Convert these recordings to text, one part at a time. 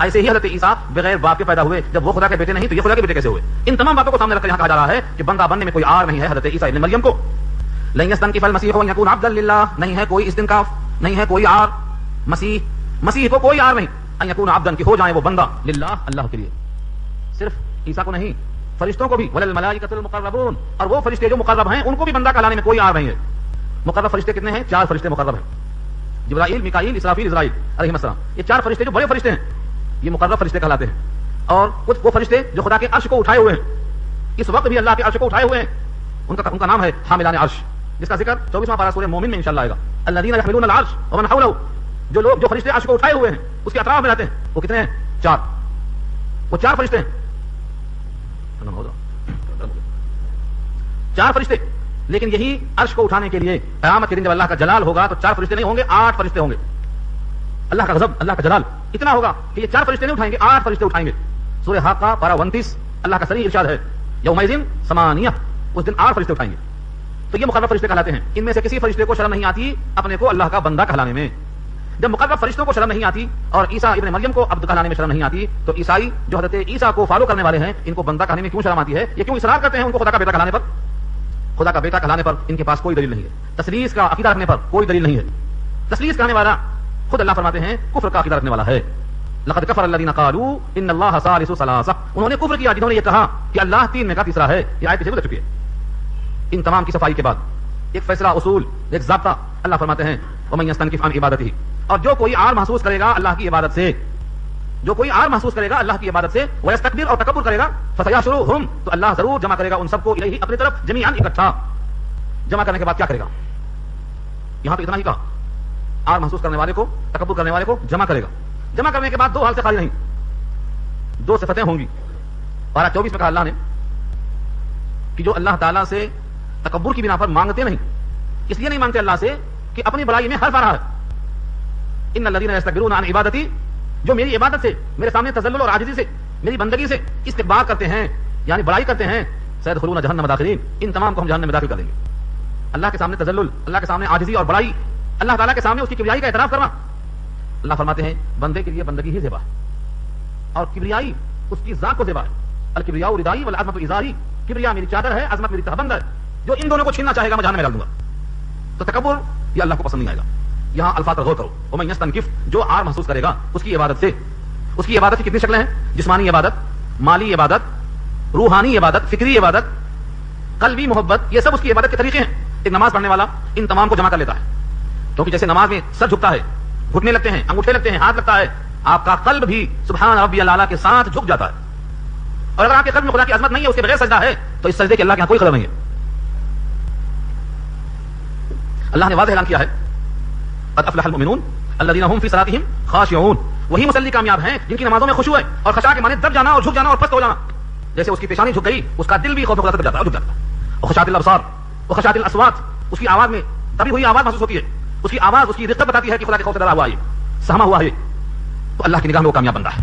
ایسے ہی حضرت عیسیٰ بغیر باپ کے پیدا ہوئے، جب وہ خدا کے بیٹے نہیں تو یہ خدا کے بیٹے کیسے ہوئے؟ ان تمام باتوں کو سامنے رکھ کر یہاں کہا جا رہا ہے کہ بندہ بننے میں کوئی عار نہیں ہے حضرت عیسیٰ ابن مریم کو. لن يستنكف المسيح ان يكون عبدا لله، نہیں ہے کوئی استنکاف، نہیں ہے کوئی عار. مسیح کو کوئی عار نہیں ان يكون عبدا کہ ہو جائے وہ بندہ للہ اللہ کے لیے. صرف عیسیٰ کو نہیں، فرشتوں کو بھی. وللملائکۃ المقربون، اور وہ فرشتے جو مقرب ہیں ان کو بھی بندہ کہلانے میں کوئی عار نہیں ہے. مقرب فرشتے کتنے ہیں؟ 4 فرشتے مقرب ہیں. جبرائیل، میکائیل، اسرافیل، اسرائیل علیہ السلام. یہ 4 فرشتے جو بڑے فرشتے ہیں یہ مقرب فرشتے کہلاتے ہیں. اور کچھ وہ فرشتے جو خدا کے عرش کو اٹھائے ہوئے ہیں، اس وقت بھی اللہ کے عرش کو اٹھائے ہوئے ہیں، ان کا نام ہے حاملان عرش، جس کا ذکر 24واں پارہ سورہ مومن میں انشاءاللہ آئے گا. الذین یحملون العرش ومن حولہ، جو فرشتے عرش کو اٹھائے ہوئے ہیں اس کے اطراف میں رہتے ہیں، وہ کتنے ہیں؟ 4. وہ 4 فرشتے ہیں، 4 فرشتے. لیکن یہی عرش کو اٹھانے کے لیے قیامت کے دن جب اللہ کا جلال ہوگا تو 4 فرشتے نہیں ہوں گے، 8 فرشتے ہوں گے. اللہ کا غضب، اللہ کا جلال اتنا ہوگا کہ یہ 4 فرشتے نہیں اٹھائیں گے، 8 فرشتے اٹھائیں گے. سورہ حاقہ پارہ 29 اللہ کا صریح ارشاد ہے یومئذ ثمانیہ، اس دن 8 فرشتے اٹھائیں گے. تو یہ مقرب فرشتے کہلاتے ہیں. ان میں سے کسی فرشتے کو شرم نہیں آتی اپنے کو اللہ کا بندہ کہلانے میں. جب مقرب فرشتوں کو شرم نہیں آتی اور عیسیٰ ابن مریم کو عبد کہلانے میں شرم نہیں آتی، تو عیسائی جو حضرت عیسیٰ کو فالو کرنے والے ہیں ان کو بندہ کہلانے میں کیوں شرم آتی ہے؟ یہ کیوں اصرار کرتے ہیں ان کو خدا کا بیٹا کہلانے پر؟ خدا کا بیٹا کہلانے پر ان کے پاس کوئی دلیل نہیں ہے. تثلیث کا عقیدہ رکھنے پر کوئی دلیل نہیں ہے. تثلیث کہنے والا خود اللہ فرماتے ہیں کفر کا عقیدہ رکھنے والا ہے. لقد کفر الذین قالوا ان اللہ ثالث ثلاثہ، انہوں نے کفر کیا جنہوں نے یہ کہا کہ اللہ 3 میں کا تیسرا ہے. یہ آیت پیچھے گزر چکی ہے. ان تمام کی صفائی کے بعد ایک فیصلہ، اصول، ایک ضابطہ اللہ فرماتے ہیں ومن یستنکف عن عبادتہ، اور جو کوئی عار محسوس کرے گا اللہ کی عبادت سے، جو کوئی عار محسوس کرے گا اللہ کی عبادت سے، ویستکبر اور تکبر کرے گا، فسیحشرهم، تو اللہ ضرور جمع کرے گا ان سب کو الیہ اپنی طرف جمیعا اکٹھا. جمع کرنے کے بعد کیا کرے گا؟ یہاں تو اتنا ہی کہا، عار محسوس کرنے والے کو، تکبر کرنے والے کو جمع کرے گا. جمع کرنے کے بعد 2 حال سے خالی نہیں، 2 صفتیں ہوں گی. پارہ 24 میں کہا اللہ نے کہ جو اللہ تعالیٰ سے تکبر کی بنا پر مانگتے نہیں، اس لیے نہیں مانگتے اللہ سے کہ اپنی بڑائی میں حرف آ رہا ہے. ان الذین یستکبرون عن عبادتی، جو میری عبادت سے، میرے سامنے تذلل اور عاجزی سے، میری بندگی سے استکبار کرتے ہیں، یعنی بڑائی کرتے ہیں، سیدخلون جہنم داخلین، ان تمام کو ہم جہنم میں داخل کر دیں گے. اللہ کے سامنے تذلل، اللہ کے سامنے عاجزی اور بڑائی، اللہ تعالیٰ کے سامنے اس کی کبریائی کا اعتراف کرنا. اللہ فرماتے ہیں بندے کے لیے بندگی ہی زیبا ہے اور کبریائی اس کی ذات کو زیبا ہے. الکبریاء ردائی والعظمت ازاری، کبریا میری چادر ہے، عظمت میری تہبند ہے. جو ان دونوں کو چھیننا چاہے گا میں جہنم میں ڈال دوں گا. تو تکبر یہ اللہ کو پسند نہیں آئے گا. یہاں الفاظ پر غور کرو. ومن یستنکف، جو عار محسوس کرے گا اس کی عبادت سے. اس کی عبادت کی کتنی شکلیں ہیں؟ جسمانی عبادت، مالی عبادت، روحانی عبادت، فکری عبادت، قلبی محبت، یہ سب اس کی عبادت کے طریقے ہیں. ایک نماز پڑھنے والا ان تمام کو جمع کر لیتا ہے، کیونکہ جیسے نماز میں سر جھکتا ہے، گھٹنے لگتے ہیں، انگوٹھے لگتے ہیں، ہاتھ لگتا ہے، آپ کا قلب بھی سبحان ربی الاعلیٰ کے ساتھ جھک جاتا ہے. اور اگر آپ کے قلب میں خدا کی عظمت نہیں ہے، اس کے بغیر سجدہ ہے، تو اس سجدے کے اللہ کے یہاں کوئی قدر نہیں ہے. اللہ نے واضح اعلان کیا ہے قد افلح المؤمنون الذین هم فی صلاتهم خاشعون، وہی مصلی کامیاب ہیں جن کی نمازوں میں خشوع ہے. اور خشاع کے معنی دب جانا اور جھک جانا اور پست ہو جانا. جیسے اس کی پیشانی جھک گئی اس کا دل بھی خوف خدا سے دب جاتا ہے اور جھک جاتا ہے. وخشعت الابصار وخشعت الاصوات، اس کی آواز میں دبی ہوئی آواز محسوس ہوتی ہے. اس کی آواز اس کی رقت بتاتی ہے کہ خدا کے خوف سے ڈرا ہوا ہے، سہما ہوا ہے. تو اللہ کی نگاہ میں وہ کامیاب بندہ ہے.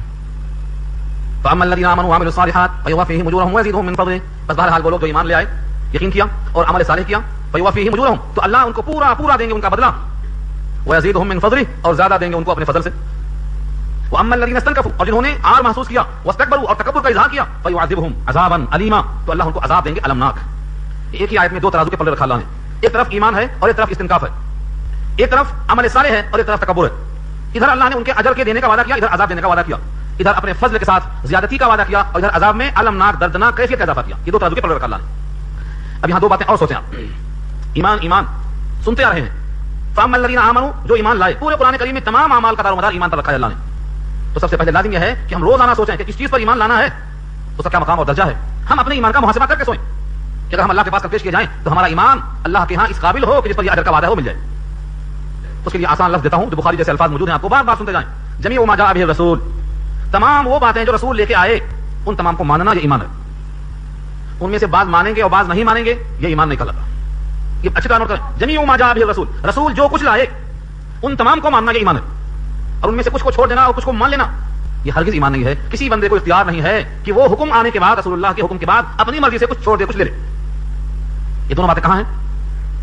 فاما الذین آمنوا وعملوا الصالحات فیوفیہم اجورہم ویزیدہم من فضلہ، بس بہرحال وہ لوگ جو ایمان لے آئے، یقین کیا اور عمل صالح کیا، فیوفیہم اجورہم، تو اللہ ان کو پورا دیں گے ان کا بدلہ، ویزیدہم من فضلہ، اور زیادہ دیں گے ان کو اپنے فضل سے. واما الذین استنکفوا، اور جنہوں نے عار محسوس کیا، واستکبروا، اور تکبر کا اظہار کیا، فیعذبہم عذابا الیما، تو اللہ ان کو عذاب دیں گے المناک. ایک ہی آیت میں 2 ترازو کے پلڑے رکھا اللہ نے. ایک طرف ایمان ہے اور ایک طرف استنکاف ہے. ایک طرف عمل صالح ہے اور ایک طرف تکبر ہے. ادھر اللہ نے ان کے اجر کے دینے کا وعدہ کیا، ادھر عذاب دینے کا وعدہ کیا. ادھر اپنے فضل کے ساتھ زیادتی کا وعدہ کیا اور ادھر عذاب میں المناک دردناک کیفیت کا اضافہ کیا. یہ 2 ترازو کے پلڑے رکھا اللہ نے. اب یہاں 2 باتیں اور سوچیں آپ. ایمان سنتے آ رہے ہیں. فاما الذین آمنوا، جو ایمان لائے. پورے قرآن کریم میں تمام اعمال کا دار و مدار ایمان پر رکھا ہے اللہ نے. تو سب سے پہلے لازم یہ ہے کہ ہم روزانہ سوچیں کہ کس چیز پر ایمان لانا ہے، اس کا کیا مقام اور درجہ ہے. ہم اپنے ایمان کا محاسبہ کر کے سوئیں کہ اگر ہم اللہ کے پاس پیش کیے جائیں تو ہمارا ایمان اللہ کے ہاں اس قابل ہو کہ جس پر یہ اجر کا وعدہ ہو مل جائے. اس کے لیے آسان لفظ دیتا ہوں جو بخاری جیسے الفاظ موجود ہیں، آپ کو بار بار سنتے جائیں. جمیع ما جاء بہ الرسول، تمام وہ باتیں جو رسول لے کے آئے ان تمام کو ماننا یہ ایمان ہے. ان میں سے بعض مانیں گے اور بعض نہیں مانیں گے، یہ ایمان نہیں کہلاتا. یہ اچھی طرح نوٹ کریں. جمیع ما جاء بہ الرسول، رسول جو کچھ لائے ان تمام کو ماننا یہ ایمان ہے. اور ان میں سے کچھ کو چھوڑ دینا اور کچھ کو مان لینا یہ ہرگز ایمان نہیں ہے. کسی بندے کو اختیار نہیں ہے کہ وہ حکم آنے کے بعد، رسول اللہ کے حکم کے بعد اپنی مرضی سے کچھ چھوڑ دے، کچھ لے لے. یہ دونوں باتیں کہاں ہیں؟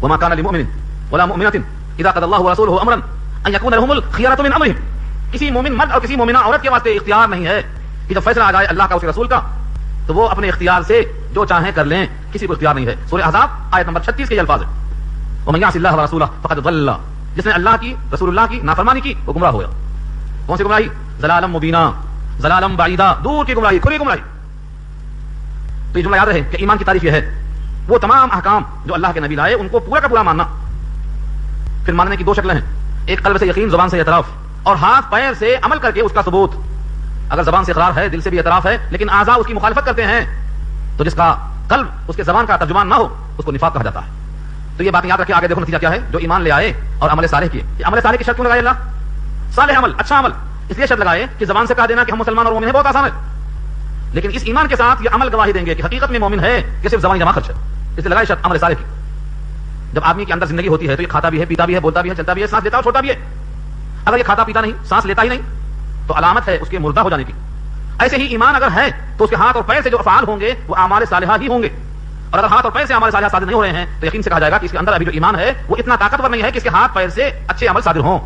وما كان لمؤمن ولا مؤمنة اذا قضى الله ورسوله امرا ان يكون لهم الخيرة من امرهم. کسی مومن مرد اور کسی مومنہ عورت کے واسطے اختیار نہیں ہے کہ جب فیصلہ آ جائے اللہ کا اس کے رسول کا تو وہ اپنے اختیار سے جو چاہیں کر لیں، کسی کو اختیار نہیں ہے۔ سورہ احزاب آیت نمبر 36 کے یہ الفاظ ہیں، وَمَن يَعْصِ اللَّهَ وَرَسُولَهُ فَقَدْ ضَلَّ، جس نے اللہ کی رسول اللہ کی نافرمانی کی وہ گمراہ ہو گیا۔ کون سی گمراہی؟ ضلالم مبینہ، ضلالم بعیدہ، دور کی گمراہی، کھلی گمراہی۔ تو یہ جملہ یاد رہے کہ ایمان کی تعریف یہ ہے وہ تمام احکام جو اللہ کے نبی لائے ان کو پورا کا پورا ماننا۔ پھر ماننے کی دو شکلیں ہیں، ایک قلب سے یقین، زبان سے اعتراف، اور ہاتھ پیر سے عمل کر کے اس کا ثبوت۔ اگر زبان سے اقرار ہے، دل سے بھی اعتراف ہے، لیکن اعضاء اس کی مخالفت کرتے ہیں تو جس کا قلب اس کے زبان کا ترجمان نہ ہو اس کو نفاق کہا جاتا ہے۔ تو یہ بات یاد رکھیں، آگے دیکھو نتیجہ کیا ہے۔ جو ایمان لے آئے اور عمل صالح کیے، یہ عمل صالح کی شرط کیوں لگائے اللہ؟ صالح عمل، اچھا عمل، اس لیے شرط لگائے کہ زبان سے کہہ دینا کہ ہم مسلمان اور مومن ہیں بہت آسان ہے، لیکن اس ایمان کے ساتھ یہ عمل گواہی دیں گے کہ حقیقت میں مومن ہے کہ صرف زبانی جمع خرچ ہے، اس لیے لگائے شرط عمل صالح کی۔ جب آدمی کے اندر زندگی ہوتی ہے تو یہ کھاتا بھی ہے، پیتا بھی ہے، بولتا بھی ہے، چلتا بھی ہے، سانس لیتا اور چھوڑتا بھی ہے۔ اگر یہ کھاتا پیتا نہیں، سانس لیتا ہی نہیں تو علامت ہے اس کے مردہ ہو جانے کی۔ ایسے ہی ایمان اگر ہے تو اس کے ہاتھ اور پیر سے جو افعال ہوں گے وہ اعمال صالحہ ہی ہوں گے، اور اگر ہاتھ اور پیر سے اعمال صالحہ صادر نہیں ہو رہے ہیں تو یقین سے کہا جائے گا کہ اس کے اندر ابھی جو ایمان ہے وہ اتنا طاقتور نہیں ہے کہ اس کے ہاتھ پیر سے اچھے عمل صادر ہوں۔